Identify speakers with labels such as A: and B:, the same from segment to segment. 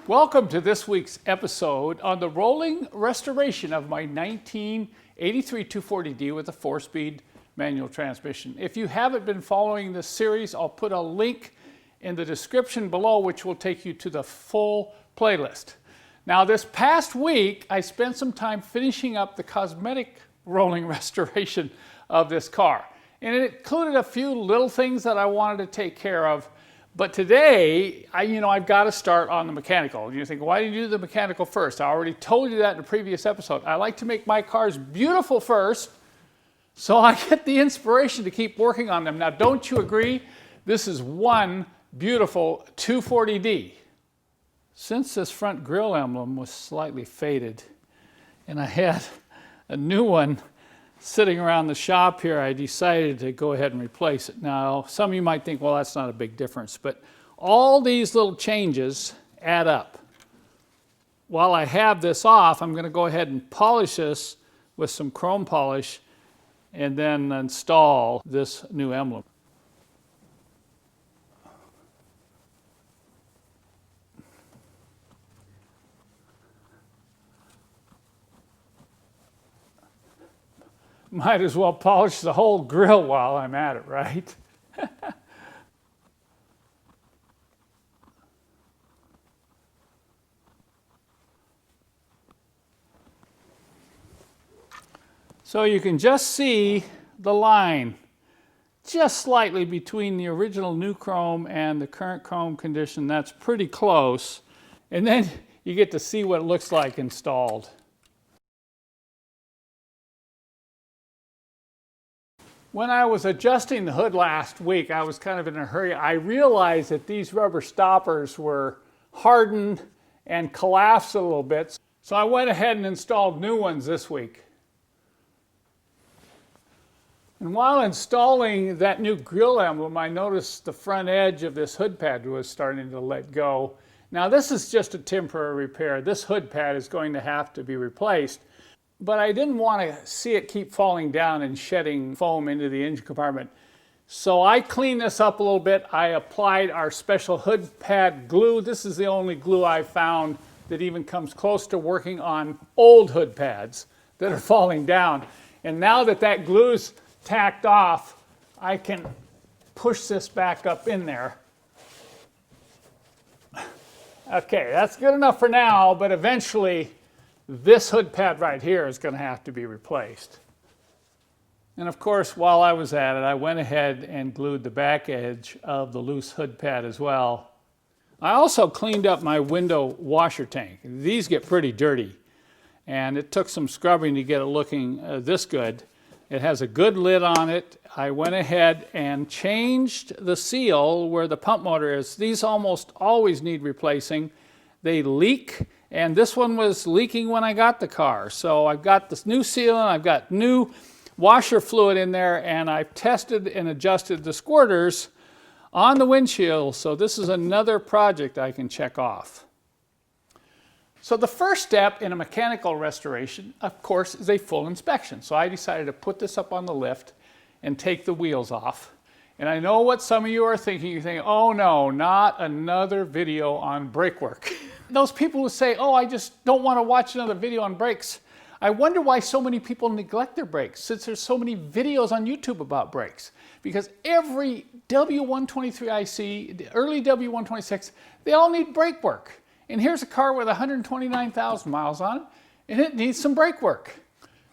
A: Welcome to this week's episode on the rolling restoration of my 1983 240D with a 4-speed manual transmission. If you haven't been following this series, I'll put a link in the description below which will take you to the full playlist. Now this past week, I spent some time finishing up the cosmetic rolling restoration of this car. And it included a few little things that I wanted to take care of. But today, I've got to start on the mechanical. You think, why did you do the mechanical first? I already told you that in a previous episode. I like to make my cars beautiful first, so I get the inspiration to keep working on them. Now, don't you agree? This is one beautiful 240D. Since this front grille emblem was slightly faded, and I had a new one sitting around the shop here, I decided to go ahead and replace it. Now, some of you might think, well, that's not a big difference, but all these little changes add up. While I have this off, I'm going to go ahead and polish this with some chrome polish and then install this new emblem. Might as well polish the whole grill while I'm at it, right? So you can just see the line just slightly between the original new chrome and the current chrome condition. That's pretty close. And then you get to see what it looks like installed. When I was adjusting the hood last week, I was kind of in a hurry. I realized that these rubber stoppers were hardened and collapsed a little bit. So I went ahead and installed new ones this week. And while installing that new grille emblem, I noticed the front edge of this hood pad was starting to let go. Now this is just a temporary repair. This hood pad is going to have to be replaced. But I didn't want to see it keep falling down and shedding foam into the engine compartment. So I cleaned this up a little bit. I applied our special hood pad glue. This is the only glue I found that even comes close to working on old hood pads that are falling down. And now that that glue's tacked off, I can push this back up in there. Okay, that's good enough for now, but eventually this hood pad right here is going to have to be replaced. And of course, while I was at it, I went ahead and glued the back edge of the loose hood pad as well. I also cleaned up my window washer tank. These get pretty dirty, and it took some scrubbing to get it looking this good. It has a good lid on it. I went ahead and changed the seal where the pump motor is. These almost always need replacing. They leak. And this one was leaking when I got the car. So I've got this new sealant, I've got new washer fluid in there, and I've tested and adjusted the squirters on the windshield. So this is another project I can check off. So the first step in a mechanical restoration, of course, is a full inspection. So I decided to put this up on the lift and take the wheels off. And I know what some of you are thinking. You're thinking, oh no, not another video on brake work. Those people who say, oh, I just don't want to watch another video on brakes. I wonder why so many people neglect their brakes, since there's so many videos on YouTube about brakes. Because every W123 I see, the early W126, they all need brake work. And here's a car with 129,000 miles on it, and it needs some brake work.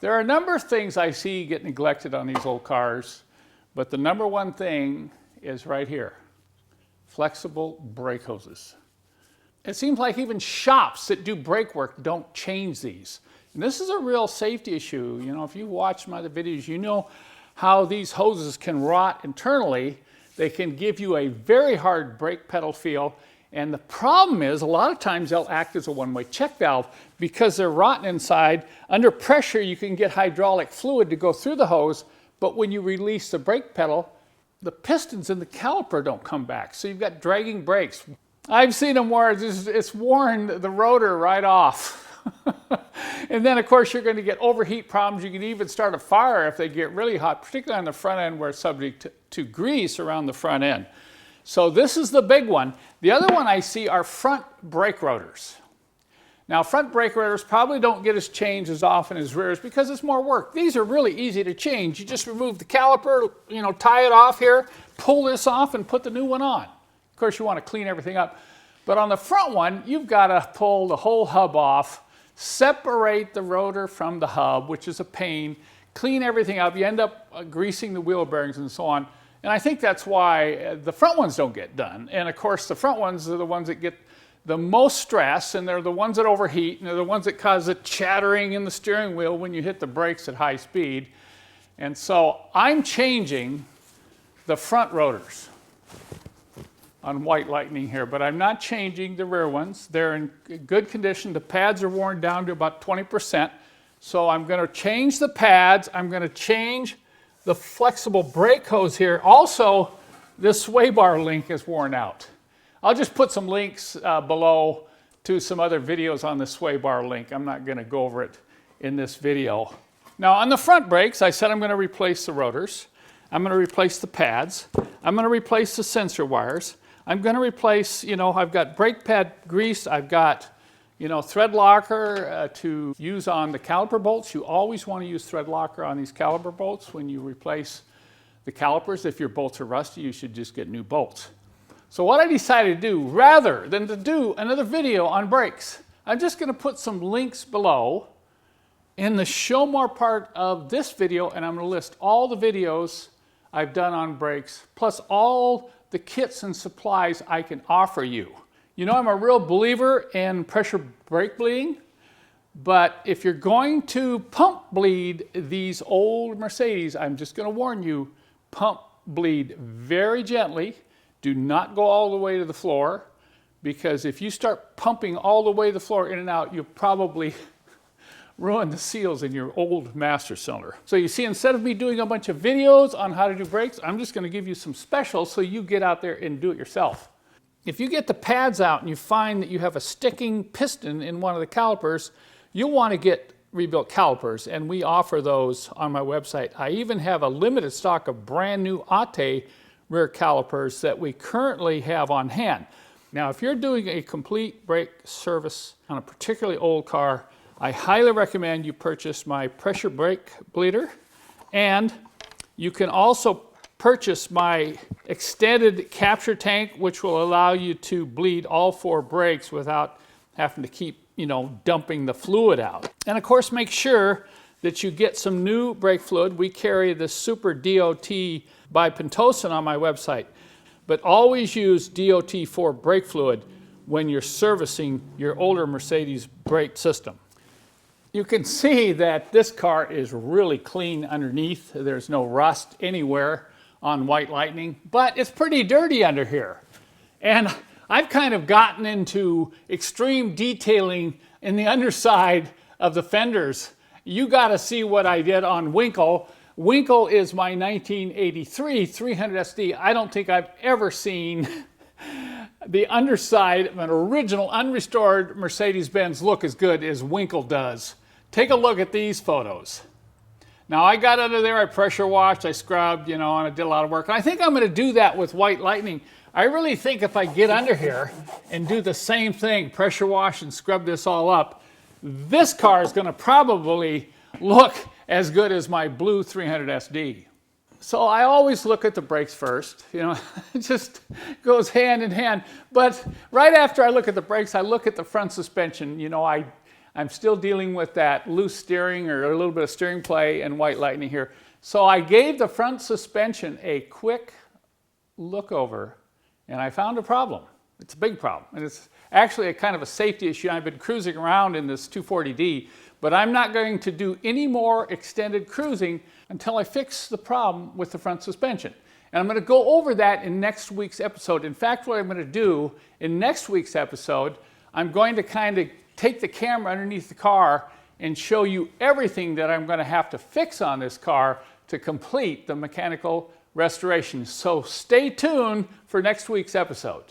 A: There are a number of things I see get neglected on these old cars, but the number one thing is right here: flexible brake hoses. It seems like even shops that do brake work don't change these. And this is a real safety issue. You know, if you watch my other videos, you know how these hoses can rot internally. They can give you a very hard brake pedal feel. And the problem is, a lot of times they'll act as a one-way check valve because they're rotten inside. Under pressure, you can get hydraulic fluid to go through the hose, but when you release the brake pedal, the pistons in the caliper don't come back. So you've got dragging brakes. I've seen them where it's worn the rotor right off. And then, of course, you're going to get overheat problems. You can even start a fire if they get really hot, particularly on the front end where it's subject to grease around the front end. So this is the big one. The other one I see are front brake rotors. Now, front brake rotors probably don't get as changed as often as rears because it's more work. These are really easy to change. You just remove the caliper, tie it off here, pull this off, and put the new one on. Of course, you want to clean everything up. But on the front one, you've got to pull the whole hub off, separate the rotor from the hub, which is a pain, clean everything up. You end up greasing the wheel bearings and so on. And I think that's why the front ones don't get done. And of course, the front ones are the ones that get the most stress, and they're the ones that overheat, and they're the ones that cause the chattering in the steering wheel when you hit the brakes at high speed. And so I'm changing the front rotors on White Lightning here, but I'm not changing the rear ones. They're in good condition. The pads are worn down to about 20%. So I'm going to change the pads. I'm going to change the flexible brake hose here. Also, this sway bar link is worn out. I'll just put some links below to some other videos on the sway bar link. I'm not going to go over it in this video. Now, on the front brakes, I said I'm going to replace the rotors. I'm going to replace the pads. I'm going to replace the sensor wires. I'm going to replace, I've got brake pad grease. I've got, thread locker to use on the caliper bolts. You always want to use thread locker on these caliper bolts when you replace the calipers. If your bolts are rusty, you should just get new bolts. So what I decided to do, rather than to do another video on brakes, I'm just going to put some links below in the show more part of this video, and I'm going to list all the videos I've done on brakes, plus all the kits and supplies I can offer you. I'm a real believer in pressure brake bleeding, but if you're going to pump bleed these old Mercedes, I'm just going to warn you, pump bleed very gently. Do not go all the way to the floor, because if you start pumping all the way to the floor in and out, you'll probably ruin the seals in your old master cylinder. So you see, instead of me doing a bunch of videos on how to do brakes, I'm just going to give you some specials so you get out there and do it yourself. If you get the pads out and you find that you have a sticking piston in one of the calipers, you'll want to get rebuilt calipers, and we offer those on my website. I even have a limited stock of brand new Ate rear calipers that we currently have on hand. Now, if you're doing a complete brake service on a particularly old car, I highly recommend you purchase my pressure brake bleeder, and you can also purchase my extended capture tank, which will allow you to bleed all 4 brakes without having to keep, dumping the fluid out. And of course, make sure that you get some new brake fluid. We carry the Super DOT by Pentosan on my website, but always use DOT4 brake fluid when you're servicing your older Mercedes brake system. You can see that this car is really clean underneath. There's no rust anywhere on White Lightning, but it's pretty dirty under here. And I've kind of gotten into extreme detailing in the underside of the fenders. You got to see what I did on Winkle. Winkle is my 1983 300SD. I don't think I've ever seen the underside of an original unrestored Mercedes-Benz look as good as Winkle does. Take a look at these photos. Now, I got under there, I pressure washed, I scrubbed, and I did a lot of work. And I think I'm going to do that with White Lightning. I really think if I get under here and do the same thing, pressure wash and scrub this all up, this car is going to probably look as good as my blue 300SD. So I always look at the brakes first, it just goes hand in hand. But right after I look at the brakes, I look at the front suspension. I'm still dealing with that loose steering or a little bit of steering play and White Lightning here. So I gave the front suspension a quick look over, and I found a problem. It's a big problem, and it's actually a kind of a safety issue. I've been cruising around in this 240D, but I'm not going to do any more extended cruising until I fix the problem with the front suspension. And I'm going to go over that in next week's episode. In fact, what I'm going to do in next week's episode, I'm going to kind of take the camera underneath the car and show you everything that I'm going to have to fix on this car to complete the mechanical restoration. So stay tuned for next week's episode.